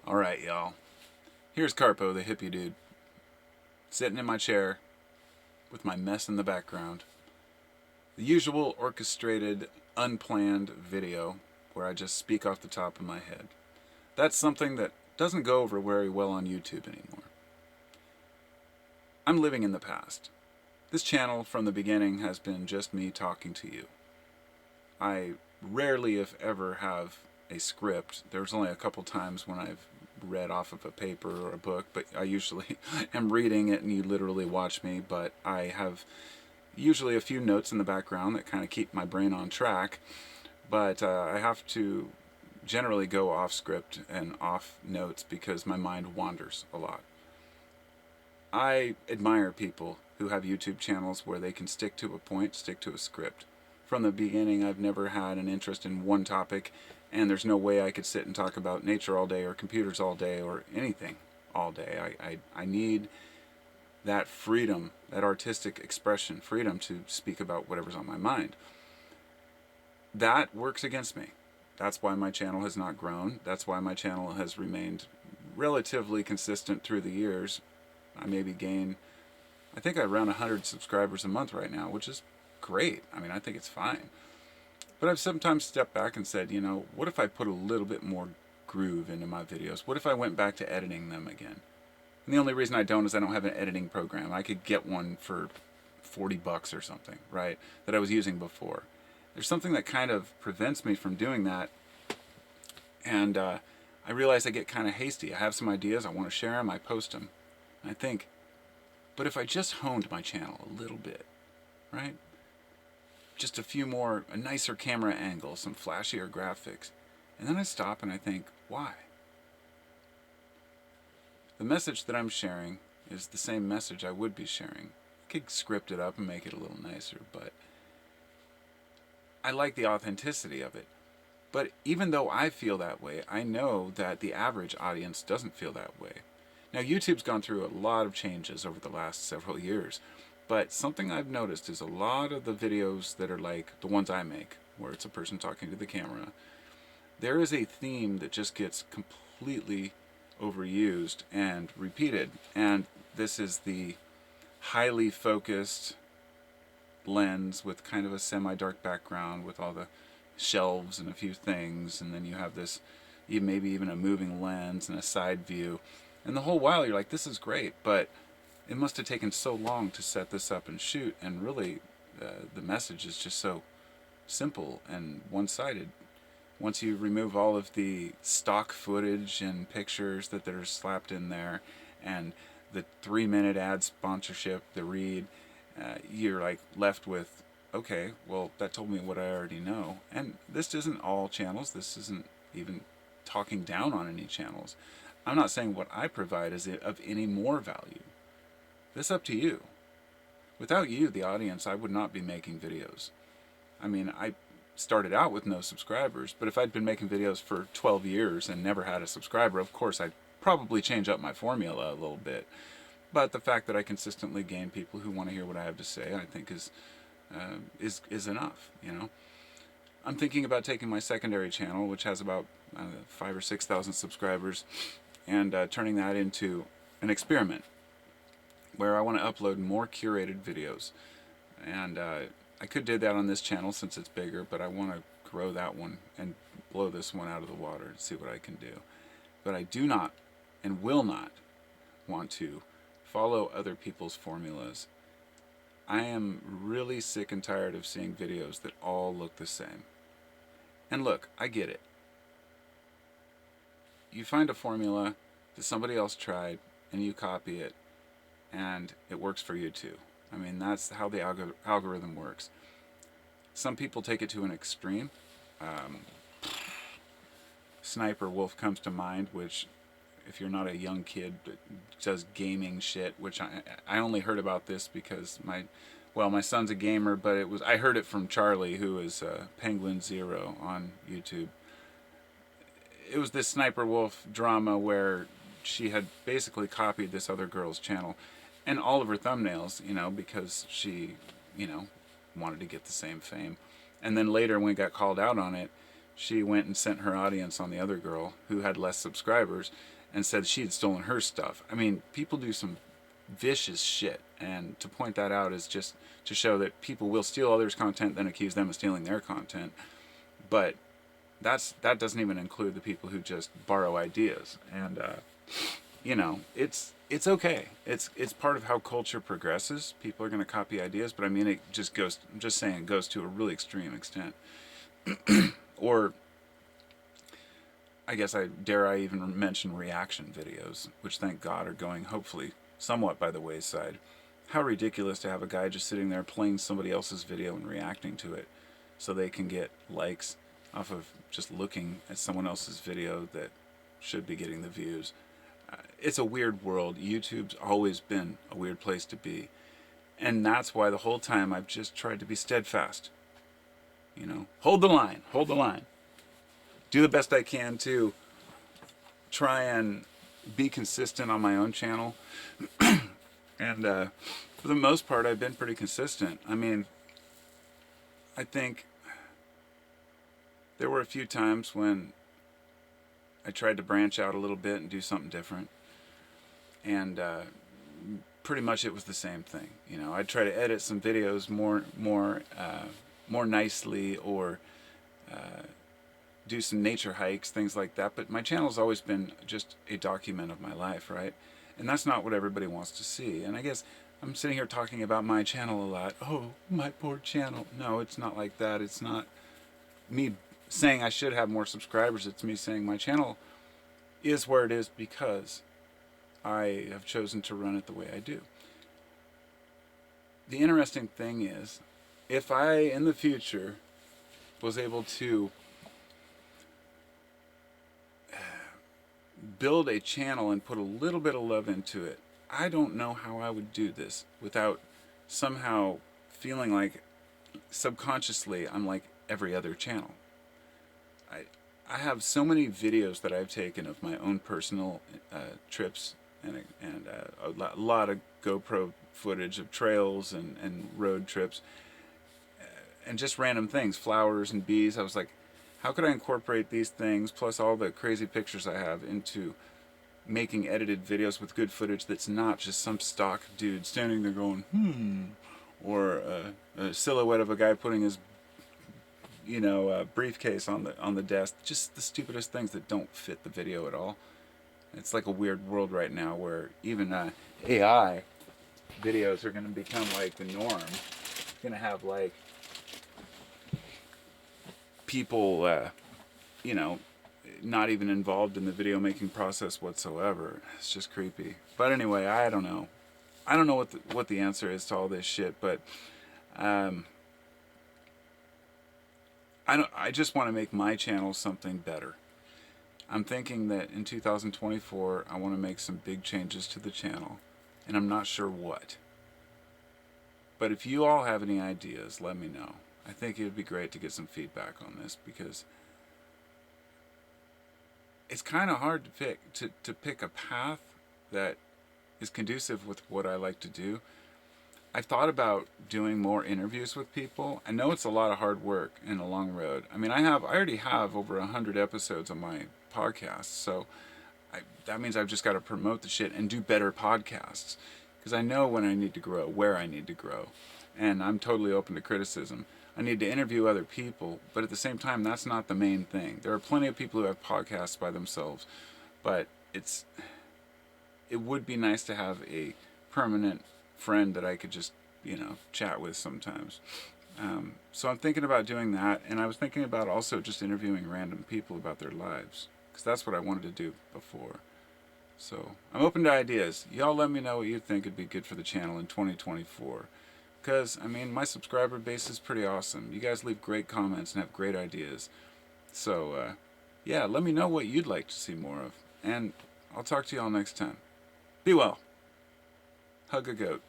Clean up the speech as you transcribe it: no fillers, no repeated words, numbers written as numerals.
Alright, y'all. Here's Carpo, the hippie dude, sitting in my chair with my mess in the background. The usual orchestrated, unplanned video where I just speak off the top of my head. That's something that doesn't go over very well on YouTube anymore. I'm living in the past. This channel from the beginning has been just me talking to you. I rarely, if ever, have a script. There's only a couple times when I've read off of a paper or a book, but I usually am reading it and you literally watch me, but I have usually a few notes in the background that kind of keep my brain on track, but I have to generally go off script and off notes because my mind wanders a lot. I admire people who have YouTube channels where they can stick to a point, stick to a script. From the beginning, I've never had an interest in one topic, and there's no way I could sit and talk about nature all day or computers all day or anything all day. I need that freedom, that artistic expression, freedom to speak about whatever's on my mind. That works against me. That's why my channel has not grown. That's why my channel has remained relatively consistent through the years. I maybe gain, I think I around 100 subscribers a month right now, which is great. I mean, I think it's fine. But I've sometimes stepped back and said, you know, what if I put a little bit more groove into my videos? What if I went back to editing them again? And the only reason I don't is I don't have an editing program. I could get one for $40 or something, right, that I was using before. There's something that kind of prevents me from doing that. And I realize I get kind of hasty. I have some ideas, I want to share them, I post them. And I think, but if I just honed my channel a little bit, right? Just a nicer camera angle, some flashier graphics. And then I stop and I think, why? The message that I'm sharing is the same message I would be sharing. I could script it up and make it a little nicer, but I like the authenticity of it. But even though I feel that way, I know that the average audience doesn't feel that way. Now, YouTube's gone through a lot of changes over the last several years, but something I've noticed is a lot of the videos that are like the ones I make, where it's a person talking to the camera, there is a theme that just gets completely overused and repeated. And this is the highly focused lens with kind of a semi-dark background with all the shelves and a few things, and then you have this maybe even a moving lens and a side view. And the whole while you're like, this is great, but it must have taken so long to set this up and shoot, and really the message is just so simple and one-sided. Once you remove all of the stock footage and pictures that are slapped in there and the 3-minute ad sponsorship, the read, you're like left with, okay, well, that told me what I already know. And this isn't all channels. This isn't even talking down on any channels. I'm not saying what I provide is of any more value. This up to you. Without you, the audience, I would not be making videos. I mean, I started out with no subscribers, but if I'd been making videos for 12 years and never had a subscriber, of course I'd probably change up my formula a little bit. But the fact that I consistently gain people who want to hear what I have to say, I think is enough, you know. I'm thinking about taking my secondary channel, which has about 5,000 or 6,000 subscribers, and turning that into an experiment where I want to upload more curated videos. And I could do that on this channel since it's bigger, but I want to grow that one and blow this one out of the water and see what I can do. But I do not and will not want to follow other people's formulas. I am really sick and tired of seeing videos that all look the same. And look, I get it. You find a formula that somebody else tried and you copy it and it works for you too. I mean, that's how the algorithm works. Some people take it to an extreme. Sniper Wolf comes to mind, which, if you're not a young kid that does gaming shit, which I only heard about this because my son's a gamer, but I heard it from Charlie, who is Penguin Zero on YouTube. It was this Sniper Wolf drama where she had basically copied this other girl's channel and all of her thumbnails, you know, because she, you know, wanted to get the same fame. And then later, when we got called out on it, she went and sent her audience on the other girl who had less subscribers and said she had stolen her stuff. I mean, people do some vicious shit, and to point that out is just to show that people will steal others' content, then accuse them of stealing their content. But that doesn't even include the people who just borrow ideas. And you know, it's okay. It's part of how culture progresses. People are going to copy ideas, but I mean, it just goes. I'm just saying, it goes to a really extreme extent. Or I guess I even mention reaction videos, which thank God are going hopefully somewhat by the wayside. How ridiculous to have a guy just sitting there playing somebody else's video and reacting to it so they can get likes off of just looking at someone else's video that should be getting the views. It's a weird world. YouTube's always been a weird place to be. And that's why the whole time I've just tried to be steadfast. You know, hold the line, hold the line. Do the best I can to try and be consistent on my own channel. And for the most part, I've been pretty consistent. I mean, I think there were a few times when I tried to branch out a little bit and do something different. And pretty much it was the same thing. You know, I'd try to edit some videos more nicely, or do some nature hikes, things like that. But my channel's always been just a document of my life, right? And that's not what everybody wants to see. And I guess I'm sitting here talking about my channel a lot. Oh, my poor channel. No, it's not like that. It's not me saying I should have more subscribers. It's me saying my channel is where it is because I have chosen to run it the way I do. The interesting thing is, if I, in the future, was able to build a channel and put a little bit of love into it, I don't know how I would do this without somehow feeling like subconsciously I'm like every other channel. I have so many videos that I've taken of my own personal trips and a lot of GoPro footage of trails and road trips and just random things, flowers and bees. I was like, how could I incorporate these things plus all the crazy pictures I have into making edited videos with good footage that's not just some stock dude standing there going, or a silhouette of a guy putting his briefcase on the desk. Just the stupidest things that don't fit the video at all. It's like a weird world right now where even AI videos are going to become like the norm. It's going to have like people, not even involved in the video making process whatsoever. It's just creepy. But anyway, I don't know. I don't know what the answer is to all this shit, but I just want to make my channel something better. I'm thinking that in 2024, I want to make some big changes to the channel, and I'm not sure what. But if you all have any ideas, let me know. I think it would be great to get some feedback on this, because it's kind of hard to pick a path that is conducive with what I like to do. I've thought about doing more interviews with people. I know it's a lot of hard work and a long road. I mean, I already have over 100 episodes on my podcast, so that means I've just got to promote the shit and do better podcasts, because I know when I need to grow, where I need to grow, and I'm totally open to criticism. I need to interview other people, but at the same time, that's not the main thing. There are plenty of people who have podcasts by themselves, but it would be nice to have a permanent friend that I could just, chat with sometimes. So I'm thinking about doing that, and I was thinking about also just interviewing random people about their lives, because that's what I wanted to do before. So I'm open to ideas. Y'all let me know what you think would be good for the channel in 2024. Because, my subscriber base is pretty awesome. You guys leave great comments and have great ideas. So, yeah, let me know what you'd like to see more of. And I'll talk to y'all next time. Be well. Hug a goat.